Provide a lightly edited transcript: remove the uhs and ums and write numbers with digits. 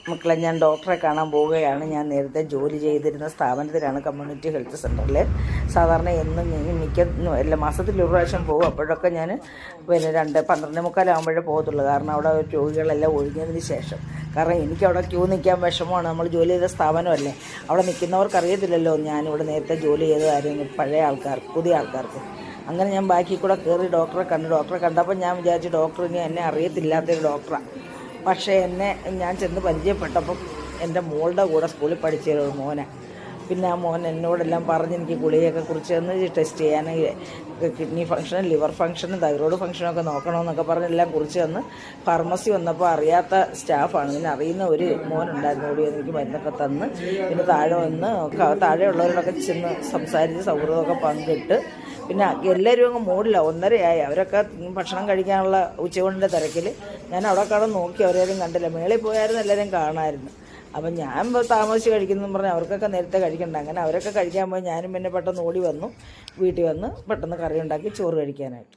മക്കളെ, ഞാൻ ഡോക്ടറെ കാണാൻ പോവുകയാണ്. ഞാൻ നേരത്തെ ജോലി ചെയ്തിരുന്ന സ്ഥാപനത്തിലാണ്, കമ്മ്യൂണിറ്റി ഹെൽത്ത് സെൻ്ററിൽ. സാധാരണ എന്നും എല്ലാ മാസത്തിൽ ഒരു പ്രാവശ്യം പോകും. അപ്പോഴൊക്കെ ഞാൻ 12:45 പോകത്തുള്ളൂ. കാരണം അവിടെ രോഗികളെല്ലാം ഒഴിഞ്ഞതിന് ശേഷം. കാരണം എനിക്കവിടെ ക്യൂ നിൽക്കാൻ വിഷമമാണ്. നമ്മൾ ജോലി ചെയ്ത സ്ഥാപനമല്ലേ, അവിടെ നിൽക്കുന്നവർക്ക് അറിയത്തില്ലല്ലോ ഞാനിവിടെ നേരത്തെ ജോലി ചെയ്ത കാര്യം പഴയ ആൾക്കാർക്ക്, പുതിയ ആൾക്കാർക്ക്. അങ്ങനെ ഞാൻ ബാക്കിൽ കൂടെ കയറി ഡോക്ടറെ കണ്ടപ്പോൾ ഞാൻ വിചാരിച്ചു ഡോക്ടറിന് എന്നെ അറിയത്തില്ലാത്തൊരു ഡോക്ടറാണ്. പക്ഷേ ഞാൻ ചെന്ന് പരിചയപ്പെട്ടപ്പം എൻ്റെ മോളുടെ കൂടെ സ്കൂളിൽ പഠിച്ച ഒരു മോനെ. പിന്നെ ആ മോൻ എന്നോടെല്ലാം പറഞ്ഞ് എനിക്ക് ഗുളികയൊക്കെ കുറിച്ച് തന്ന് ടെസ്റ്റ് ചെയ്യാൻ, കിഡ്നി ഫംഗ്ഷനും ലിവർ ഫംഗ്ഷനും തൈറോയ്ഡ് ഫംഗ്ഷനൊക്കെ നോക്കണമെന്നൊക്കെ പറഞ്ഞ് എല്ലാം കുറിച്ച് തന്ന്. ഫാർമസി വന്നപ്പോൾ അറിയാത്ത സ്റ്റാഫാണ്, പിന്നെ അറിയുന്ന ഒരു മോനുണ്ടായിരുന്നു, ഓടി എനിക്ക് മരുന്നൊക്കെ തന്ന്. പിന്നെ താഴെയുള്ളവരോടൊക്കെ ചെന്ന് സംസാരിച്ച് സൗഹൃദമൊക്കെ പങ്കിട്ട്. പിന്നെ എല്ലാവരും അങ്ങ് മൂടില്ല, 1:30 അവരൊക്കെ ഭക്ഷണം കഴിക്കാനുള്ള ഉച്ചകൊണ്ടിൻ്റെ തിരക്കിൽ. ഞാൻ അവിടെ കാണാൻ നോക്കി, അവരെയും കണ്ടില്ല. മേളിൽ പോയായിരുന്നു എല്ലാവരും കാണാമായിരുന്നു. അപ്പം ഞാൻ താമസിച്ച് കഴിക്കുന്നതെന്ന് പറഞ്ഞാൽ അവർക്കൊക്കെ നേരത്തെ കഴിക്കണ്ട. അങ്ങനെ അവരൊക്കെ കഴിക്കാൻ പോയി. ഞാനും പിന്നെ പെട്ടെന്ന് ഓടി വന്നു, വീട്ടിൽ വന്ന് പെട്ടെന്ന് കറി ഉണ്ടാക്കി ചോറ് കഴിക്കാനായിട്ട്.